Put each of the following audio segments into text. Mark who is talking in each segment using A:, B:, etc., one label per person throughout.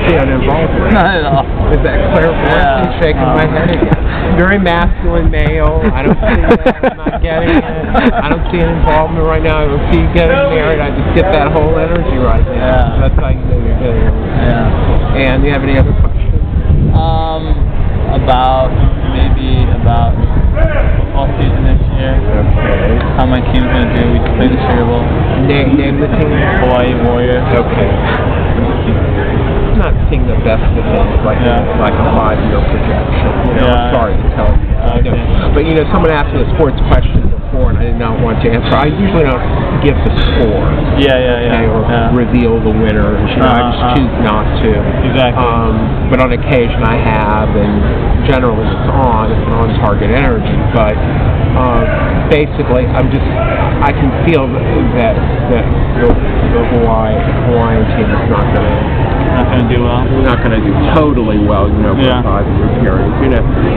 A: see uninvolved with.
B: Not at all.
A: Is that clairvoyant? I'm shaking my head again. Very masculine male. I don't see that. I'm not getting it. I don't see an involvement right now. I don't see you getting married. I just get that whole energy right now.
B: Yeah.
A: That's how you know you're getting it.
B: Yeah.
A: And do you have any other questions?
B: About football season this year.
A: Okay.
B: How my team's gonna do. We just played the Sugar Bowl.
A: Name the team.
B: Hawaii Warriors.
A: Okay. I'm not seeing the best of things like a 5-year projection. I'm sorry to tell you.
B: Okay.
A: But someone asked me a sports question before, and I did not want to answer. I usually don't give the score. Or reveal the winners. I just choose not to.
B: Exactly.
A: But on occasion I have, and generally it's an on-target energy. But basically, I can feel that the Hawaiian team is not going to
B: do well.
A: Not going to do totally well, for a 5-year period,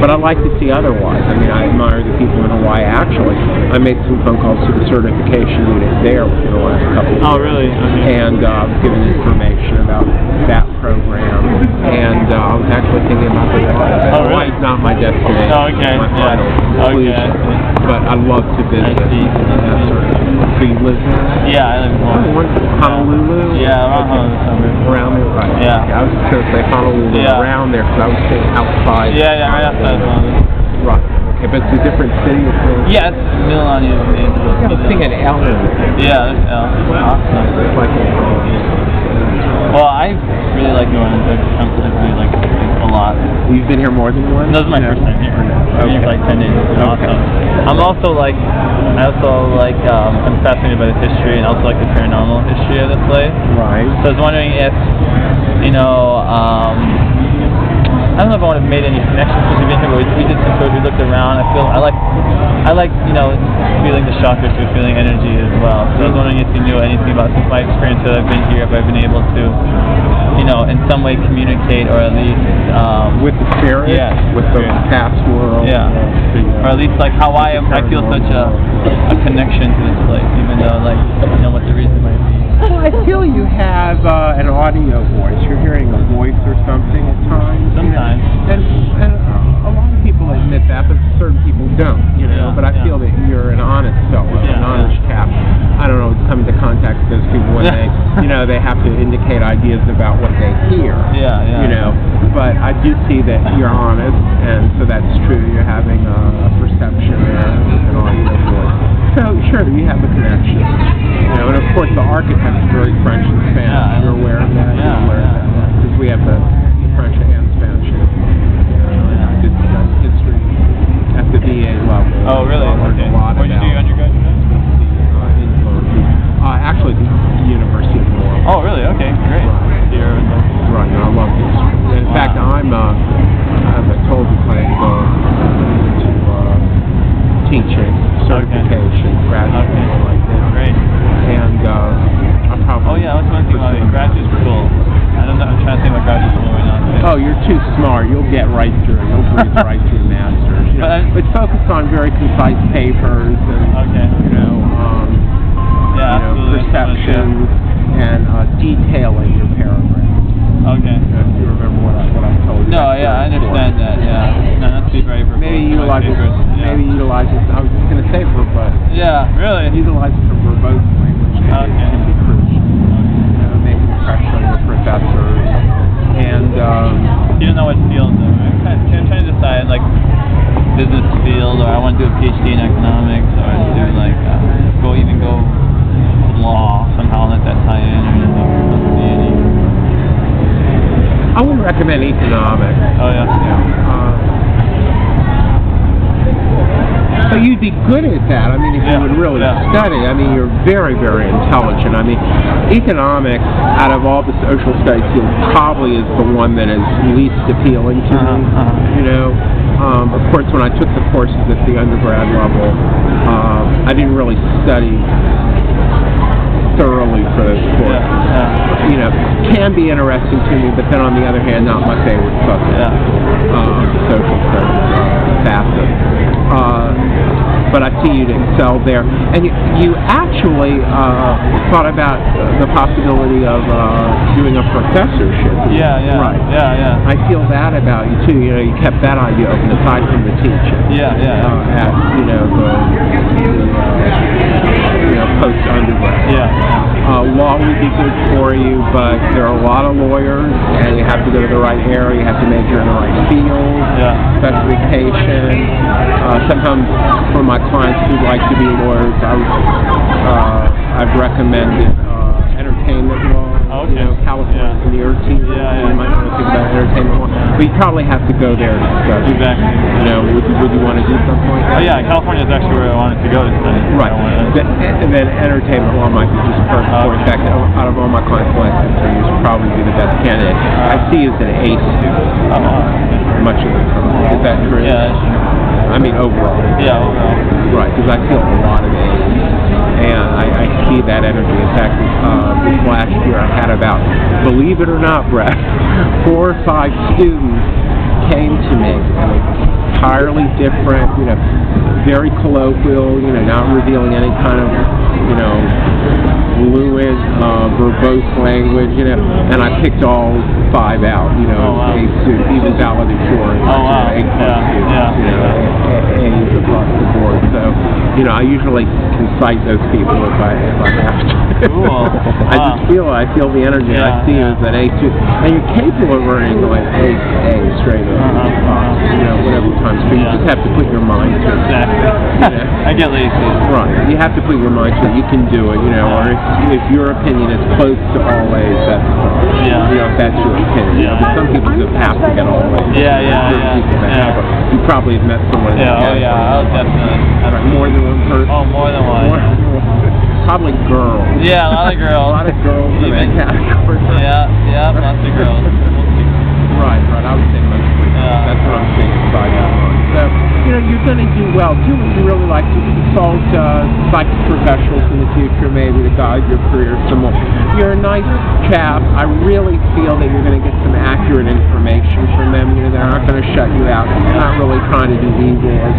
A: But I like to see otherwise. I mean, I admire the people in Hawaii. Actually, I made some phone calls to the certification unit there within the last couple of years.
B: Oh, really? Okay.
A: And given information about that program. And I was actually thinking about Hawaii.
B: Oh, really?
A: Hawaii's not my destination.
B: Oh, okay.
A: My final conclusion.
B: Okay.
A: But I love to visit. So you live there?
B: Yeah, I live in Hawaii.
A: Honolulu?
B: Yeah, around Honolulu.
A: Around there, right?
B: Yeah.
A: I was just going to say Honolulu, around there, because I was thinking outside.
B: Yeah, right outside of Honolulu.
A: Right. Okay, but it's a different city.
B: Yeah, it's Mililani is the name of the city.
A: I was thinking L.
B: Yeah, there's L. Awesome.
A: It's like
B: well, I really like New Orleans. I really like it a lot.
A: You've been here more than once?
B: This is my first time here. I've been here for like 10 days. It's awesome. I'm also I'm fascinated by the history and also like the paranormal history of this place.
A: Right.
B: So I was wondering if, I don't know if I would have made any connections since we've been here, but we did some tours, we looked around. I like feeling the chakras, feeling energy as well. So I was wondering if you knew anything about, since my experience that I've been here, if I've been able to, in some way communicate, or at least
A: with the spirit, with the past world,
B: or at least like how I feel such a connection to this place, even though what the reason might be.
A: Well, I feel you have an audio voice. You're hearing a voice or something at times.
B: Sometimes.
A: And a lot of people admit that, but certain people don't, But I feel that you're an honest fellow, an honest chap. I don't know, coming to contact with those people when they, they have to indicate ideas about what they hear. But I do see that you're honest, and so that's true. You're having a perception there, an audio voice. So, sure, you have a connection. And of course the architect's very French and Spanish. You're aware of that?
B: Yeah.
A: Because we have the French and Spanish history at the BA level.
B: Oh, really? Okay. Where did you do your undergraduate?
A: Actually, the University of New Orleans.
B: Oh, really? Okay, great.
A: Right. I love history. In fact, as I told you, planning to go into teaching, certification, graduate, like that.
B: Great.
A: And I probably...
B: that's one thing about it. Graduate school. I'm trying to think about graduate school right now.
A: Oh, you're too smart. You'll get right through it. You'll breeze right through masters. It's focused on very concise papers and, perceptions and detailing your paragraphs.
B: Okay.
A: If you remember what I told you.
B: No, I understand that. Yeah. No, that's be very verbose.
A: Maybe utilize it. I was just going to say verbose.
B: Yeah, really.
A: Utilize it for verbose language. Can be crucial. Making pressure on your professors. And
B: you don't know what field though, right? I'm trying to decide business field, or I want to do a PhD in economics, or do go law somehow, let that tie in, or anything.
A: I would recommend economics.
B: Oh yeah.
A: So you'd be good at that. I mean, if you would really study. I mean, you're very, very intelligent. I mean, economics, out of all the social studies fields, probably is the one that is least appealing to me. Of course, when I took the courses at the undergrad level, I didn't really study thoroughly for those courses. Can be interesting to me, but then on the other hand, not my favorite subject. Social studies facet. but I see you'd excel there. And you actually thought about the possibility of doing a professorship.
B: Yeah, yeah.
A: Right.
B: Yeah, yeah.
A: I feel that about you too. You know, you kept that idea open aside from the teaching.
B: Yeah, yeah.
A: At the post undergrad.
B: Yeah.
A: Law would be good for you, but there are a lot of lawyers, and you have to go to the right area. You have to major in the right field.
B: Yeah.
A: Specification. Sometimes for my clients who'd like to be lawyers, I've recommended entertainment law.
B: Okay.
A: You know, California's near to you.
B: Yeah.
A: You might want to think about entertainment law, but you probably have to go there to discuss.
B: Exactly.
A: You know, would you want to do something like that?
B: Oh yeah, California is actually where I wanted to go to study.
A: Right. And then entertainment law might be just perfect for it. In fact, out of all my clients last year, you should probably be the best candidate. I see you as an A student much of the time. Is that true?
B: Yeah, that's true.
A: I mean, overall.
B: Yeah, overall.
A: Right, because I feel a lot of A's, and I see that energy. In fact, this last year I had about, believe it or not, Brett, 4 or 5 students came to me, and entirely different, very colloquial, not revealing any kind of, fluid, verbose language, and I picked all 5 out,
B: wow.
A: A students, even valedictorians,
B: Oh, wow.
A: A students, A's across the board. So, I usually can cite those people if I have to.
B: Cool.
A: I feel the energy. I see you as an A student, and you're capable of earning like A straight up. Whatever times. So you just have to put your mind to it.
B: Exactly. I get lazy.
A: Right. You have to put your mind to it. You can do it. Or if your opinion is close to all A's, that's fine. That's your opinion.
B: Yeah.
A: But some people just have to get all A's. You probably have met someone.
B: I'll definitely.
A: Right. More than one person.
B: Oh, more than one.
A: Probably girls.
B: Yeah, a lot of girls.
A: A lot of girls in that category.
B: Yeah, lots of girls.
A: Right. I would say most of them. That's what I'm saying by that one. So, you're going to do well. Do what you really like to consult psychic professionals in the future, maybe to guide your career some more. You're a nice chap. I really feel that you're going to get some accurate information from them. They're not going to shut you out. They're not really trying to do evil or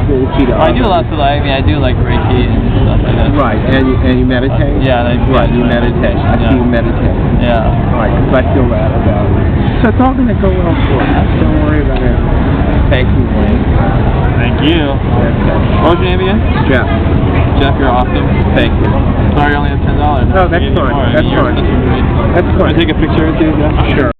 A: cruelty to others.
B: I do lots of I do like Reiki and stuff like that.
A: Right, and you meditate? Right, you meditate. I see you meditate.
B: Yeah.
A: Right, because I feel that about it. So it's all going to go well for you. Don't worry about it. Thank you, Wayne.
B: Thank you. What was your name again?
A: Jeff.
B: Jeff, you're awesome.
A: Thank you.
B: Sorry, I only have $10.
A: No, that's fine. That's fine. That's fine.
B: Can I take a picture with you, Jeff?
A: Sure.